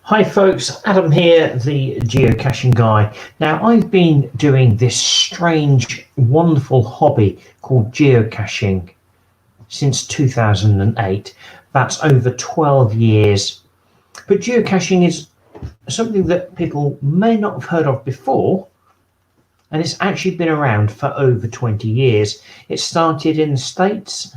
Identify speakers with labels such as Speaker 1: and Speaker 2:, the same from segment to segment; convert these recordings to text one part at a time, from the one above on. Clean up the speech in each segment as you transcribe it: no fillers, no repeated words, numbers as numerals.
Speaker 1: Hi folks, Adam here, the geocaching guy. Now I've been doing this strange, wonderful hobby called geocaching since 2008. That's over 12 years. But geocaching is something that people may not have heard of before, and it's actually been around for over 20 years. It started in the States,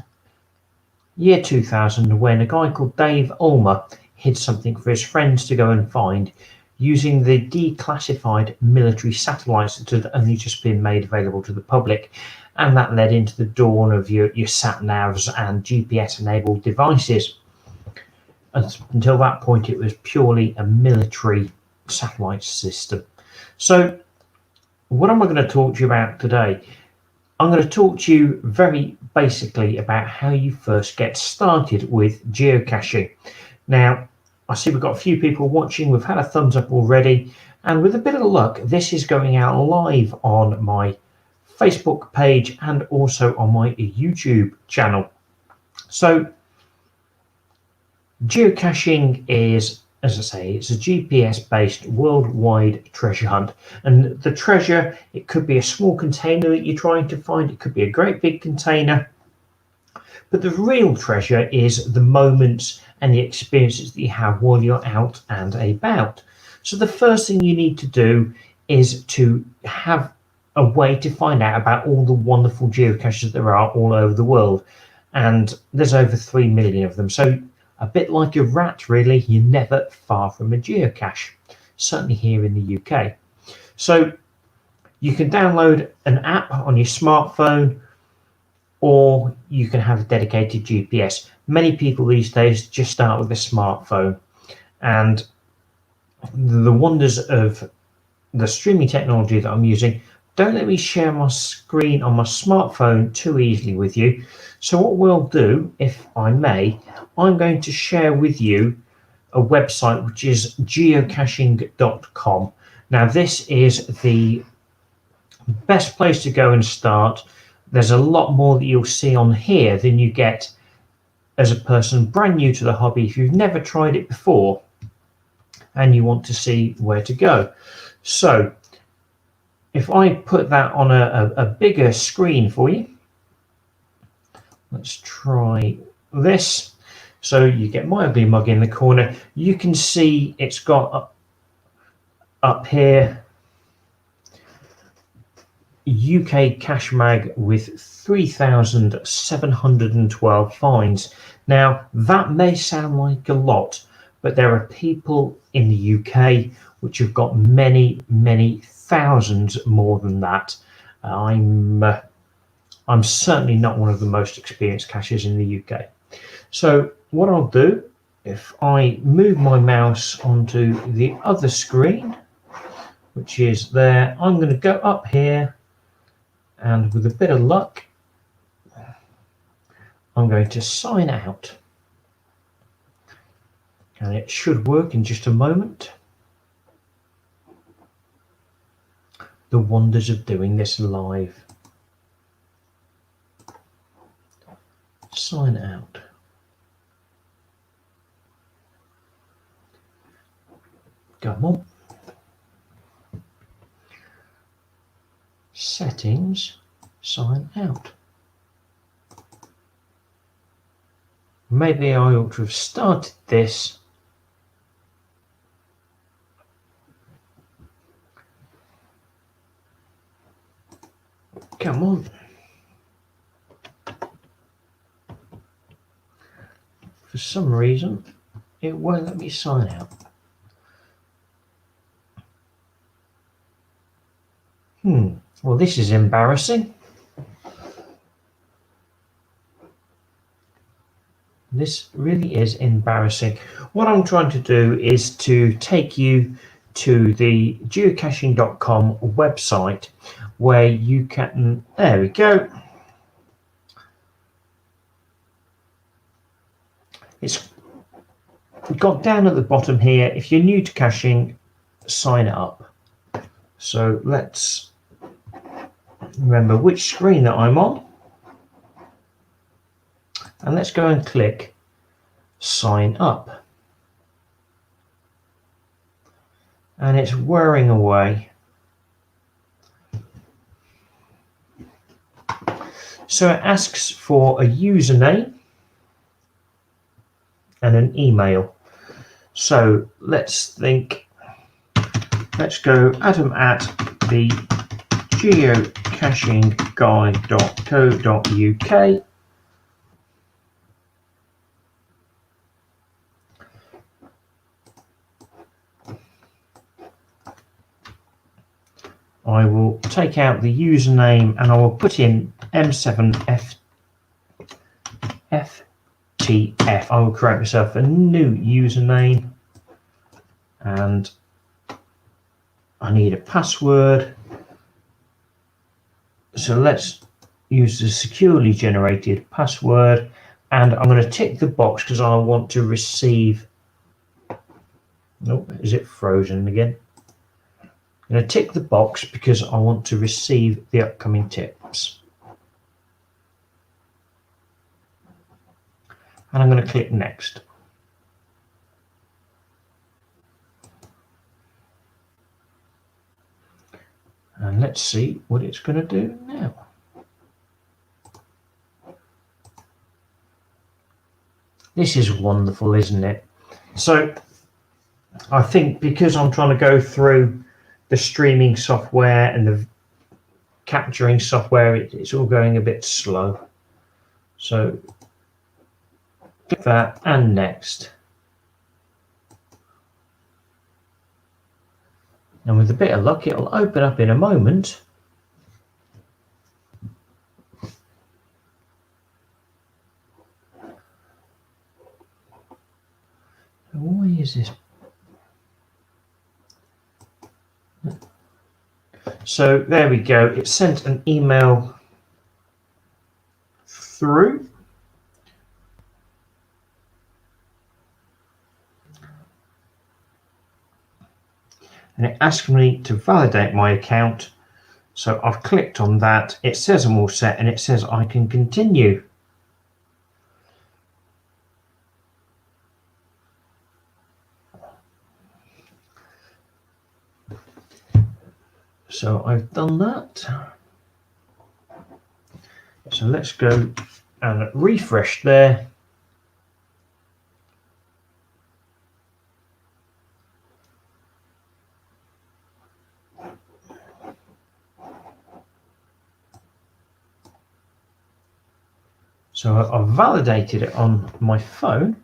Speaker 1: year 2000, when a guy called Dave Ulmer hid something for his friends to go and find using the declassified military satellites that had only just been made available to the public, and that led into the dawn of your sat navs and GPS enabled devices. Until that point it was purely a military satellite system. So what am I going to talk to you about today? I'm going to talk to you very basically about how you first get started with geocaching. Now, I see we've got a few people watching. We've had a thumbs up already. And with a bit of luck, this is going out live on my Facebook page and also on my YouTube channel. So geocaching is, as I say, it's a GPS-based worldwide treasure hunt. And the treasure, it could be a small container that you're trying to find. It could be a great big container. But the real treasure is the moments and the experiences that you have while you're out and about. So the first thing you need to do is to have a way to find out about all the wonderful geocaches there are all over the world. And there's over 3 million of them. So a bit like a rat, really, you're never far from a geocache, certainly here in the UK. So you can download an app on your smartphone, or you can have a dedicated GPS. Many people these days just start with a smartphone, and the wonders of the streaming technology that I'm using don't let me share my screen on my smartphone too easily with you. So what we'll do, if I may, I'm going to share with you a website which is geocaching.com. Now this is the best place to go and start. There's a lot more that you'll see on here than you get as a person brand new to the hobby if you've never tried it before and you want to see where to go. So if I put that on a bigger screen for you, let's try this. So you get my ugly mug in the corner. You can see it's got up here UK Cache Mag with 3,712 finds. Now that may sound like a lot, but there are people in the UK which have got many thousands more than that. I'm certainly not one of the most experienced cachers in the UK. So what I'll do, if I move my mouse onto the other screen, which is there, I'm going to go up here, and with a bit of luck, I'm going to sign out. And it should work in just a moment. The wonders of doing this live. Sign out. Come on. Settings, sign out. Maybe I ought to have started this come on. For some reason it won't let me sign out. Well, this is embarrassing. This really is embarrassing. What I'm trying to do is to take you to the geocaching.com website where you can, there we go. It's got down at the bottom here, if you're new to caching, sign up. So let's remember which screen that I'm on, and let's go and click sign up. and it's whirring away. So it asks for a username and an email. So let's go Adam at the geocachingguide.co.uk. I will take out the username and I will put in M7FTF. I will create myself a new username and I need a password. So let's use the securely generated password, and I'm going to tick the box because I want to receive. Nope, is it frozen again? I'm going to tick the box because I want to receive the upcoming tips. And I'm going to click next. And let's see what it's going to do now. This is wonderful, isn't it? So I think because I'm trying to go through the streaming software and the capturing software, it's all going a bit slow. So click that and next. And with a bit of luck, it'll open up in a moment. Why is this? So there we go. It sent an email through. And it asked me to validate my account. So I've clicked on that. It says I'm all set and it says I can continue. So I've done that. So let's go and refresh there. So I've validated it on my phone.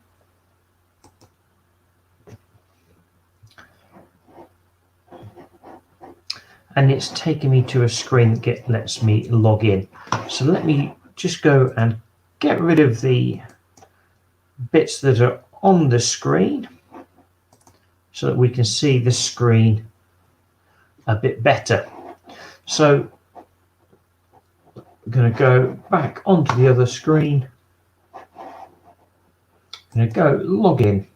Speaker 1: And it's taken me to a screen that lets me log in. So let me just go and get rid of the bits that are on the screen so that we can see the screen a bit better. So I'm going to go back onto the other screen. I'm going to go log in.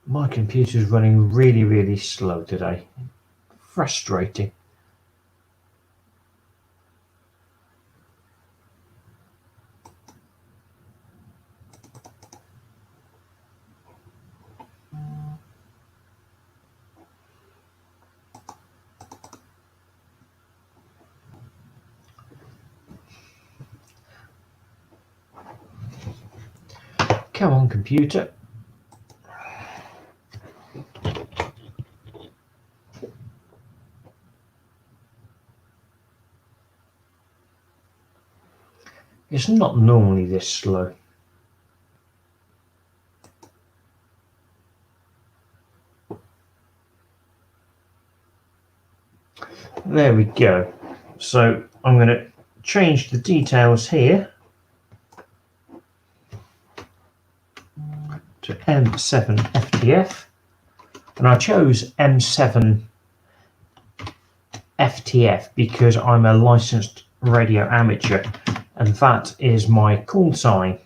Speaker 1: My computer is running really slow today. Frustrating. Come on, computer. It's not normally this slow. There we go. So I'm going to change the details here to M7FTF, and I chose M7FTF because I'm a licensed radio amateur and that is my call sign.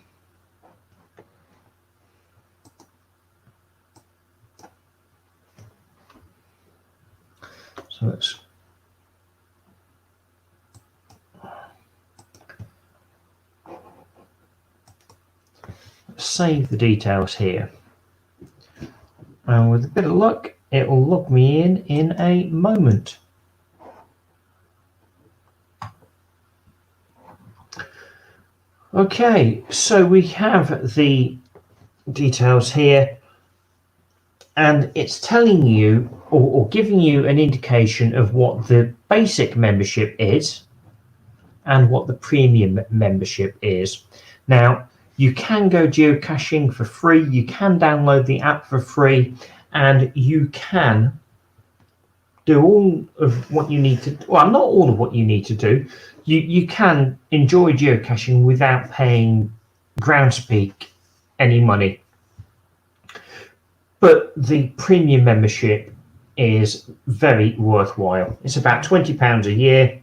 Speaker 1: So let's save the details here. And with a bit of luck, it will log me in a moment. Okay, so we have the details here, and it's telling you or giving you an indication of what the basic membership is and what the premium membership is. Now, you can go geocaching for free, you can download the app for free, and you can do all of what you need to, well, not all of what you need to do. You can enjoy geocaching without paying Groundspeak any money. But the premium membership is very worthwhile. It's about £20 a year,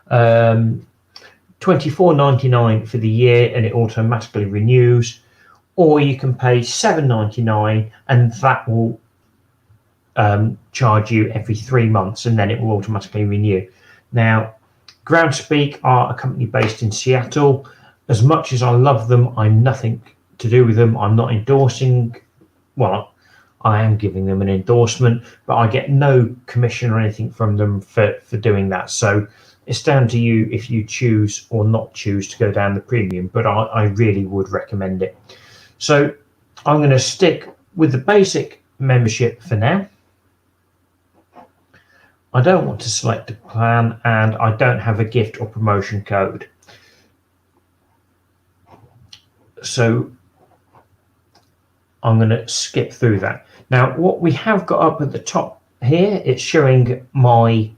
Speaker 1: $24.99 for the year, and it automatically renews. Or you can pay $7.99, and that will charge you every 3 months, and then it will automatically renew. Now, Groundspeak are a company based in Seattle. As much as I love them, I'm nothing to do with them. I'm not endorsing. Well, I am giving them an endorsement, but I get no commission or anything from them for doing that. So it's down to you if you choose or not choose to go down the premium, but I really would recommend it. So I'm going to stick with the basic membership for now. I don't want to select a plan, and I don't have a gift or promotion code. So I'm going to skip through that. Now, what we have got up at the top here, it's showing my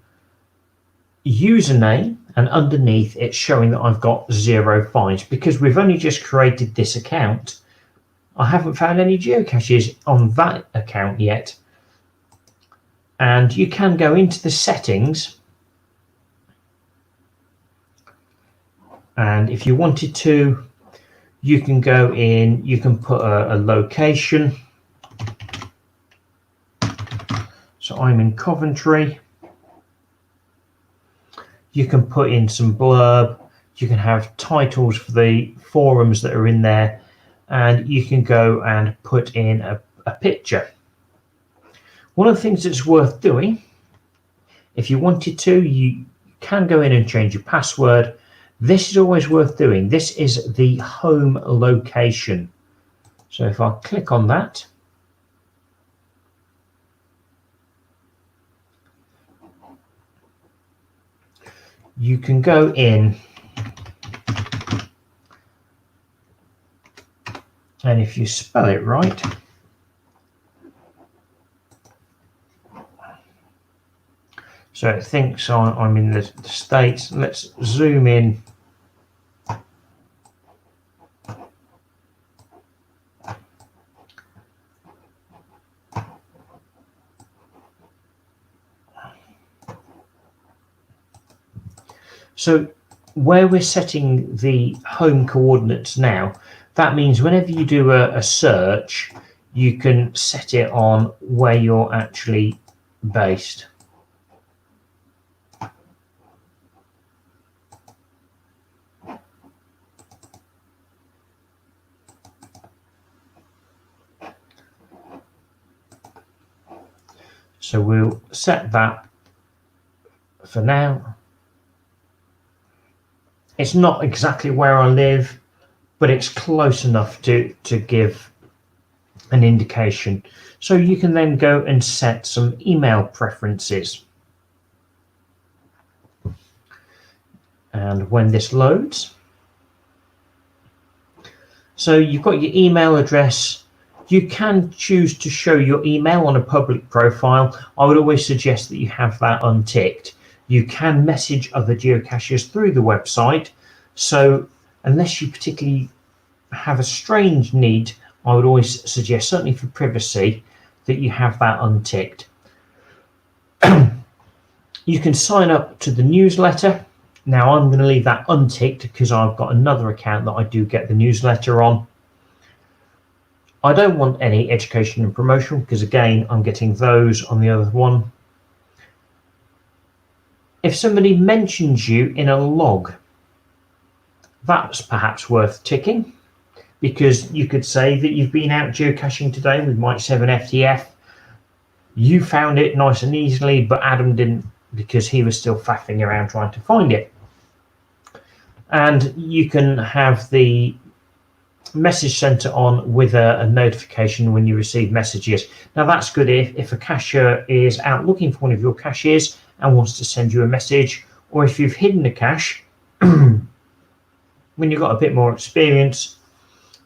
Speaker 1: username, and underneath it's showing that I've got 0 finds. Because we've only just created this account, I haven't found any geocaches on that account yet. And you can go into the settings, and if you wanted to, you can go in, you can put a location. So I'm in Coventry. You can put in some blurb, you can have titles for the forums that are in there, and you can go and put in a picture. One of the things that's worth doing, if you wanted to, you can go in and change your password. This is always worth doing. This is the home location. So if I click on that, you can go in, and if you spell it right, so it thinks I'm in the States. Let's zoom in. So where we're setting the home coordinates now, that means whenever you do a search, you can set it on where you're actually based. So we'll set that for now. It's not exactly where I live, but it's close enough to give an indication. So you can then go and set some email preferences. And when this loads, so you've got your email address. You can choose to show your email on a public profile. I would always suggest that you have that unticked. You can message other geocachers through the website. So unless you particularly have a strange need, I would always suggest, certainly for privacy, that you have that unticked. You can sign up to the newsletter. Now I'm going to leave that unticked because I've got another account that I do get the newsletter on. I don't want any education and promotion because, again, I'm getting those on the other one. If somebody mentions you in a log, that's perhaps worth ticking. because you could say that you've been out geocaching today with Mike 7 FTF. You found it nice and easily, but Adam didn't, because he was still faffing around trying to find it. And you can have the message center on with a notification when you receive messages. Now that's good if a cacher is out looking for one of your caches and wants to send you a message, or if you've hidden a cache when you've got a bit more experience,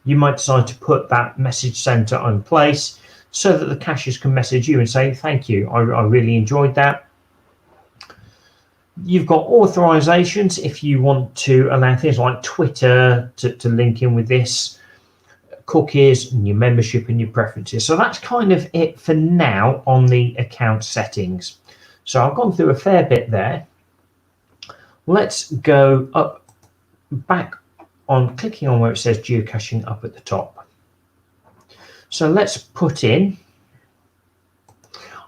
Speaker 1: you might decide to put that message center in place so that the cachers can message you and say thank you, I really enjoyed that. You've got authorizations if you want to allow things like Twitter to link in with this, cookies, and your membership and your preferences. So that's kind of it for now on the account settings. So I've gone through a fair bit there. Let's go up, back on clicking on where it says geocaching up at the top. So let's put in,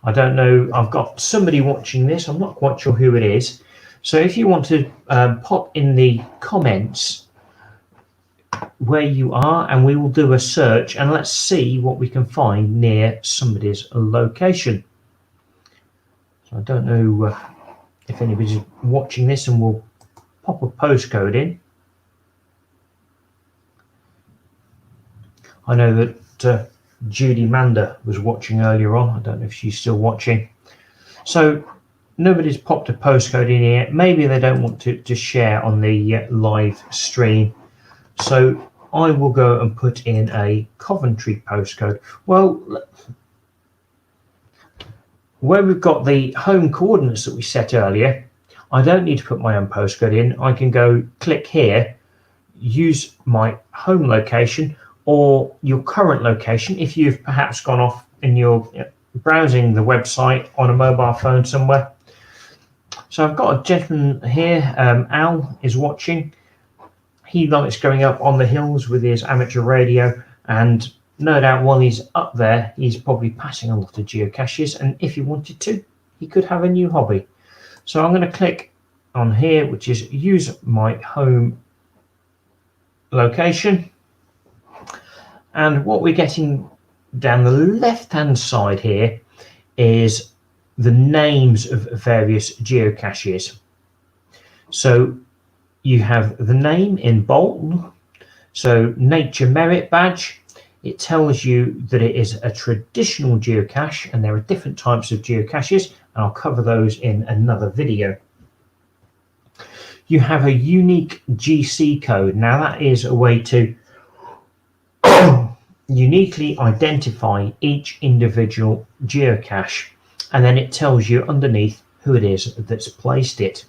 Speaker 1: I don't know, I've got somebody watching this, I'm not quite sure who it is. So if you want to pop in the comments where you are, and we will do a search and let's see what we can find near somebody's location. So I don't know if anybody's watching this, and we'll pop a postcode in. I know that Judy Mander was watching earlier on. I don't know if she's still watching. So nobody's popped a postcode in here. Maybe they don't want to share on the live stream. So I will go and put in a Coventry postcode. Well, where we've got the home coordinates that we set earlier, I don't need to put my own postcode in. I can go click here, use my home location or your current location if you've perhaps gone off and you're browsing the website on a mobile phone somewhere. So I've got a gentleman here, Al is watching. He likes going up on the hills with his amateur radio, and no doubt while he's up there he's probably passing a lot of geocaches, and if he wanted to he could have a new hobby. So I'm going to click on here, which is use my home location, and what we're getting down the left hand side here is the names of various geocaches. So you have the name in bold, so Nature Merit Badge. It tells you that it is a traditional geocache, and there are different types of geocaches, and I'll cover those in another video. You have a unique GC code. Now that is a way to uniquely identify each individual geocache, and then it tells you underneath who it is that's placed it.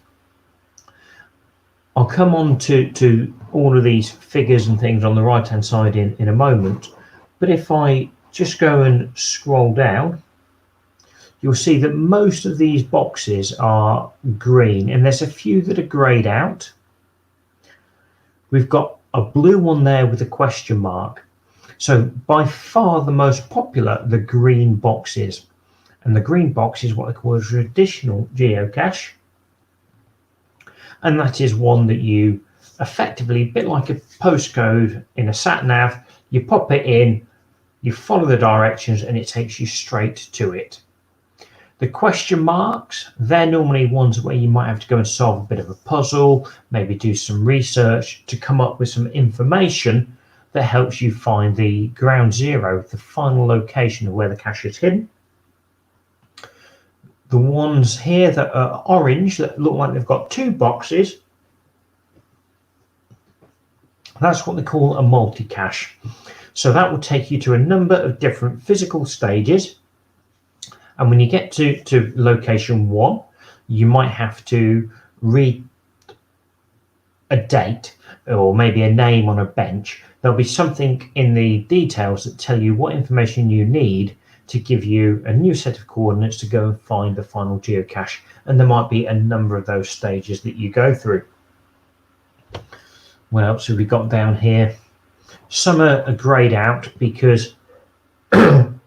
Speaker 1: I'll come on to all of these figures and things on the right hand side in a moment, but if I just go and scroll down, you'll see that most of these boxes are green, and there's a few that are greyed out. We've got a blue one there with a question mark. So by far the most popular, the green box is. And the green box is what I call a traditional geocache. And that is one that you effectively, a bit like a postcode in a sat nav, you pop it in, you follow the directions, and it takes you straight to it. The question marks, they're normally ones where you might have to go and solve a bit of a puzzle, maybe do some research to come up with some information that helps you find the ground zero, the final location of where the cache is hidden. The ones here that are orange, that look like they've got two boxes, that's what they call a multi-cache. So that will take you to a number of different physical stages. And when you get to location 1, you might have to read a date or maybe a name on a bench. There'll be something in the details that tell you what information you need to give you a new set of coordinates to go and find the final geocache. And there might be a number of those stages that you go through. What else have we got down here? Some are greyed out because they're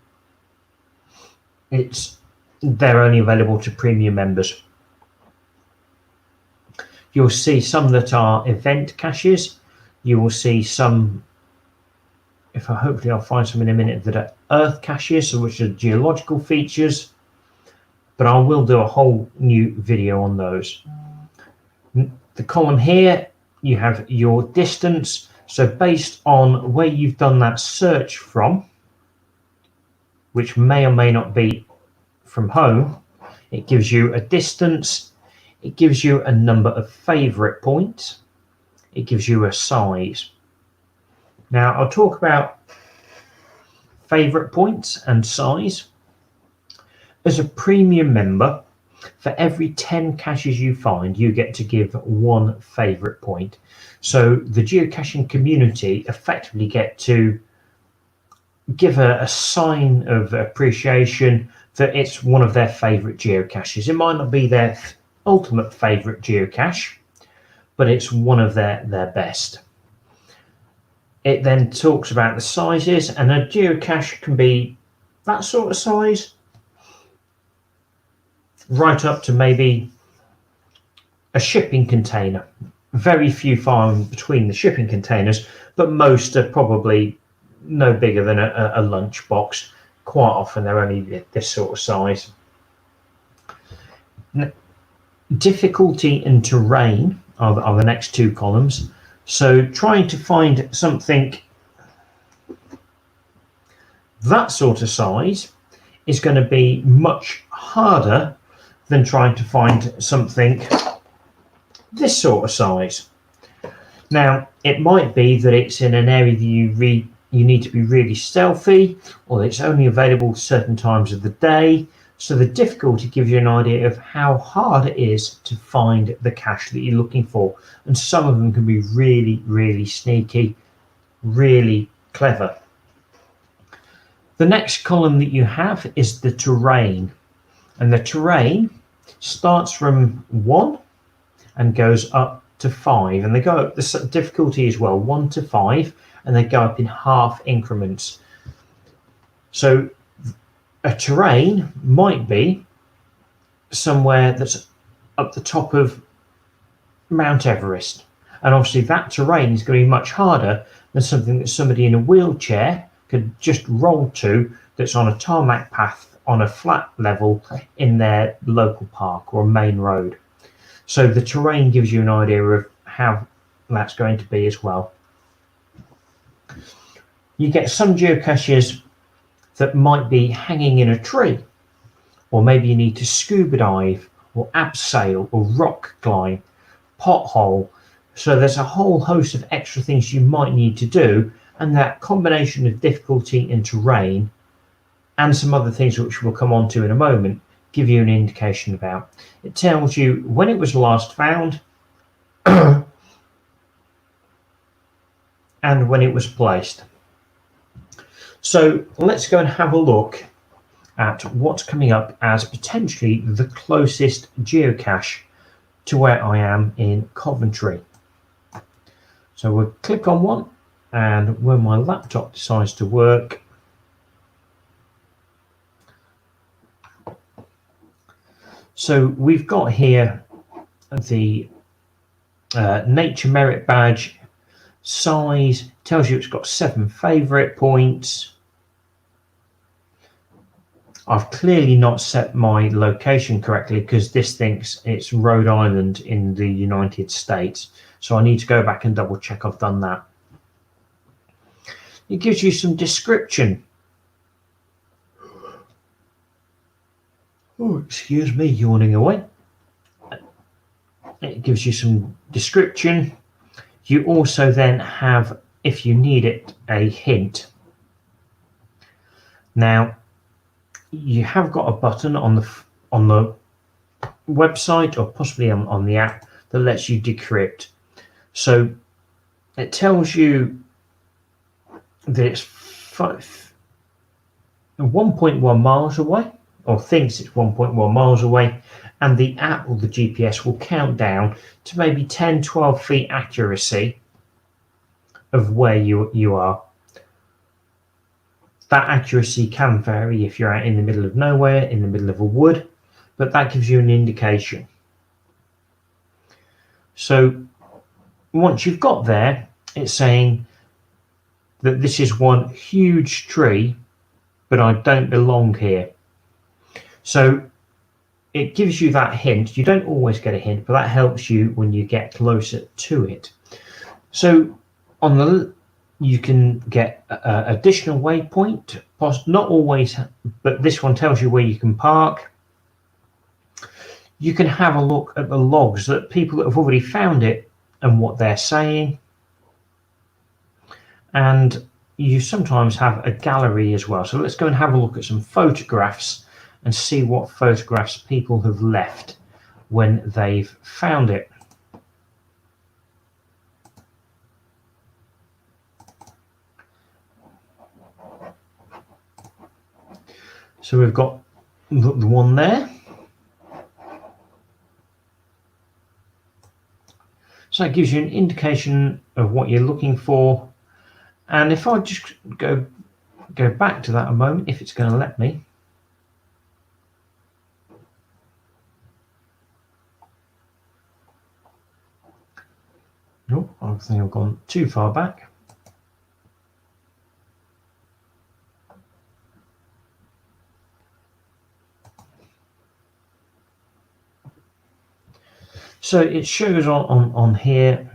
Speaker 1: only available to premium members. You'll see some that are event caches. You will see some hopefully I'll find some in a minute that are earth caches, which are geological features, but I will do a whole new video on those. The column here, you have your distance. So based on where you've done that search from, which may or may not be from home, it gives you a distance, it gives you a number of favorite points, it gives you a size. Now I'll talk about favorite points and size. As a premium member, for every 10 caches you find, you get to give 1 favorite point. So the geocaching community effectively get to give a sign of appreciation that it's one of their favorite geocaches. It might not be their ultimate favorite geocache, but it's one of their best. It then talks about the sizes, and a geocache can be that sort of size, right up to maybe a shipping container. Very few far in between the shipping containers, but most are probably no bigger than a lunch box. Quite often they're only this sort of size. Difficulty and terrain are the next 2 columns. So trying to find something that sort of size is going to be much harder than trying to find something this sort of size. Now, it might be that it's in an area that you need to be really stealthy, or it's only available certain times of the day. So the difficulty gives you an idea of how hard it is to find the cache that you're looking for. And some of them can be really, really sneaky, really clever. The next column that you have is the terrain. And the terrain starts from 1 and goes up to 5. And they go up, the difficulty as well, 1 to 5, and they go up in half increments. So a terrain might be somewhere that's up the top of Mount Everest, and obviously that terrain is going to be much harder than something that somebody in a wheelchair could just roll to, that's on a tarmac path on a flat level in their local park or a main road. So the terrain gives you an idea of how that's going to be as well. You get some geocaches that might be hanging in a tree, or maybe you need to scuba dive or abseil or rock climb, pothole. So there's a whole host of extra things you might need to do, and that combination of difficulty and terrain and some other things which we'll come on to in a moment give you an indication about. It tells you when it was last found and when it was placed. So let's go and have a look at what's coming up as potentially the closest geocache to where I am in Coventry. So we'll click on one, and when my laptop decides to work, so we've got here the Nature Merit Badge. Size tells you it's got 7 favorite points. I've clearly not set my location correctly because this thinks it's Rhode Island in the United States. So I need to go back and double check I've done that. It gives you some description. Oh, excuse me, yawning away. It gives you some description. You also then have, if you need it, a hint. Now, you have got a button on the website, or possibly on the app, that lets you decrypt. So it tells you that it's 1.1 miles away, or thinks it's 1.1 miles away, and the app or the GPS will count down to maybe 10-12 feet accuracy of where you are. That accuracy can vary if you're out in the middle of nowhere, in the middle of a wood, but that gives you an indication. So once you've got there, it's saying that this is one huge tree, but I don't belong here. So it gives you that hint. You don't always get a hint, but that helps you when you get closer to it. So on the you can get additional waypoint, not always, but this one tells you where you can park. You can have a look at the logs that people that have already found it and what they're saying. And you sometimes have a gallery as well. So let's go and have a look at some photographs and see what photographs people have left when they've found it. So we've got the one there. So that gives you an indication of what you're looking for. And if I just go back to that a moment, if it's going to let me. Nope, I think I've gone too far back. So it shows on here.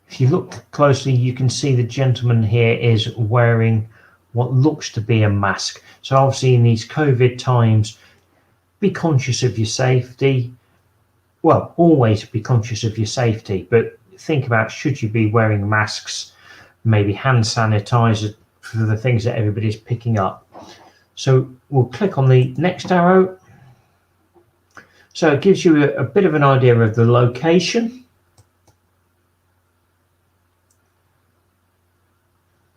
Speaker 1: If you look closely, you can see the gentleman here is wearing what looks to be a mask. So obviously in these COVID times, be conscious of your safety. Well, always be conscious of your safety, but think about, should you be wearing masks, maybe hand sanitizer for the things that everybody's picking up. So we'll click on the next arrow. So it gives you a bit of an idea of the location.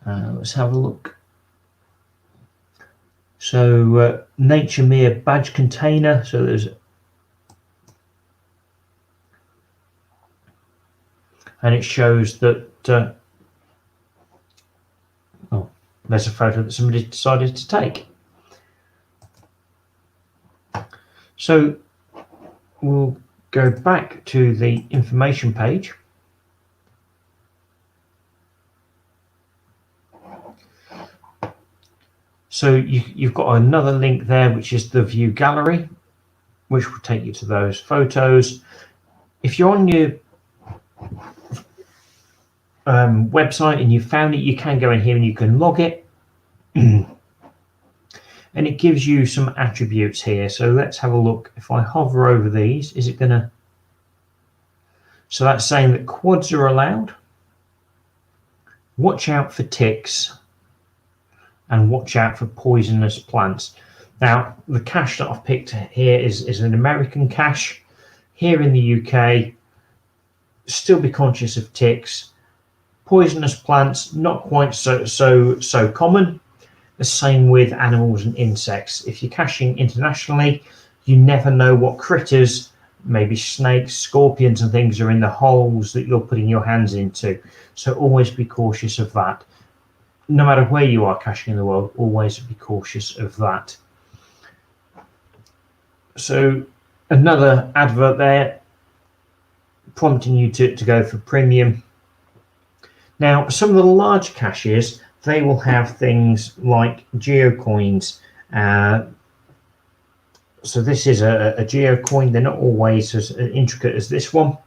Speaker 1: Let's have a look. So Nature Mere badge container. So there's, and it shows that oh, there's a photo that somebody decided to take. So we'll go back to the information page. So you've got another link there, which is the view gallery, which will take you to those photos. If you're on your website and you found it, you can go in here and you can log it. And it gives you some attributes here. So let's have a look. If I hover over these, is it going to... So that's saying that quads are allowed. Watch out for ticks. And watch out for poisonous plants. Now, the cache that I've picked here is an American cache. Here in the UK, still be conscious of ticks. Poisonous plants, not quite so common. The same with animals and insects. If you're caching internationally, you never know what critters, maybe snakes, scorpions and things, are in the holes that you're putting your hands into. So always be cautious of that. No matter where you are caching in the world, always be cautious of that. So another advert there prompting you to go for premium. Now, some of the large caches, they will have things like geocoins. So this is a geocoin. They're not always as intricate as this one.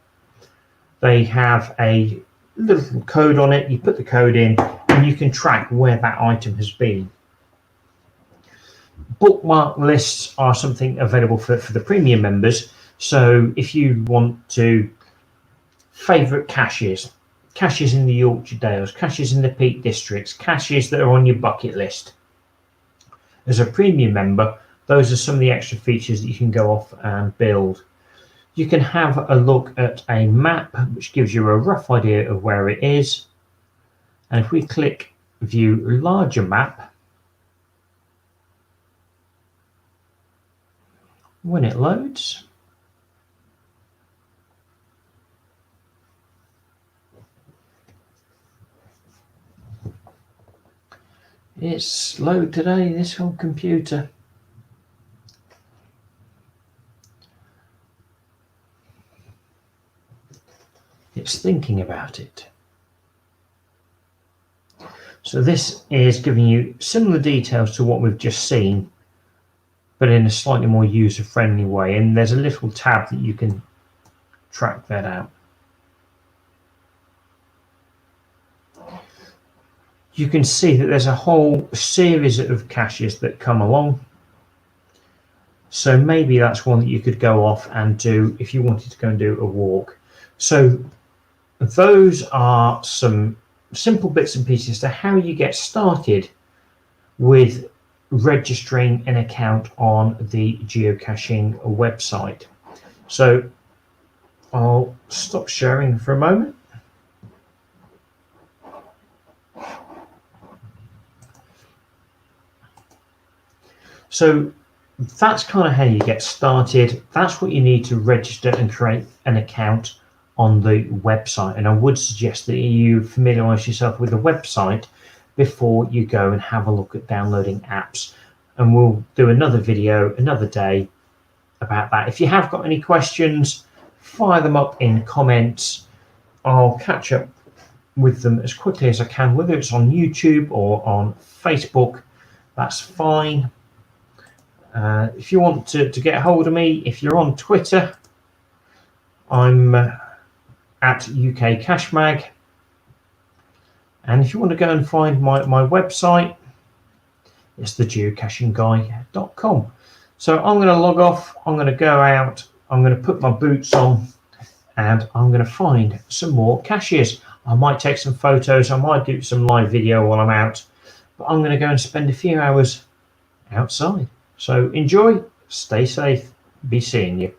Speaker 1: They have a little code on it. You put the code in and you can track where that item has been. Bookmark lists are something available for the premium members. So if you want to favourite caches in the Yorkshire Dales, caches in the Peak Districts, caches that are on your bucket list. As a premium member, those are some of the extra features that you can go off and build. You can have a look at a map, which gives you a rough idea of where it is. And if we click View Larger Map, when it loads, it's slow today, this whole computer. It's thinking about it. So this is giving you similar details to what we've just seen, but in a slightly more user-friendly way. And there's a little tab that you can track that out. You can see that there's a whole series of caches that come along. So maybe that's one that you could go off and do if you wanted to go and do a walk. So those are some simple bits and pieces to how you get started with registering an account on the geocaching website. So I'll stop sharing for a moment. So that's kind of how you get started. That's what you need to register and create an account on the website. And I would suggest that you familiarize yourself with the website before you go and have a look at downloading apps. And we'll do another video another day about that. If you have got any questions, fire them up in comments. I'll catch up with them as quickly as I can, whether it's on YouTube or on Facebook, that's fine. If you want to get a hold of me, if you're on Twitter, I'm at UK Cache Mag. And if you want to go and find my website, it's thegeocachingguy.com. So I'm going to log off, I'm going to go out, I'm going to put my boots on, and I'm going to find some more caches. I might take some photos, I might do some live video while I'm out, but I'm going to go and spend a few hours outside. So enjoy, stay safe, be seeing you.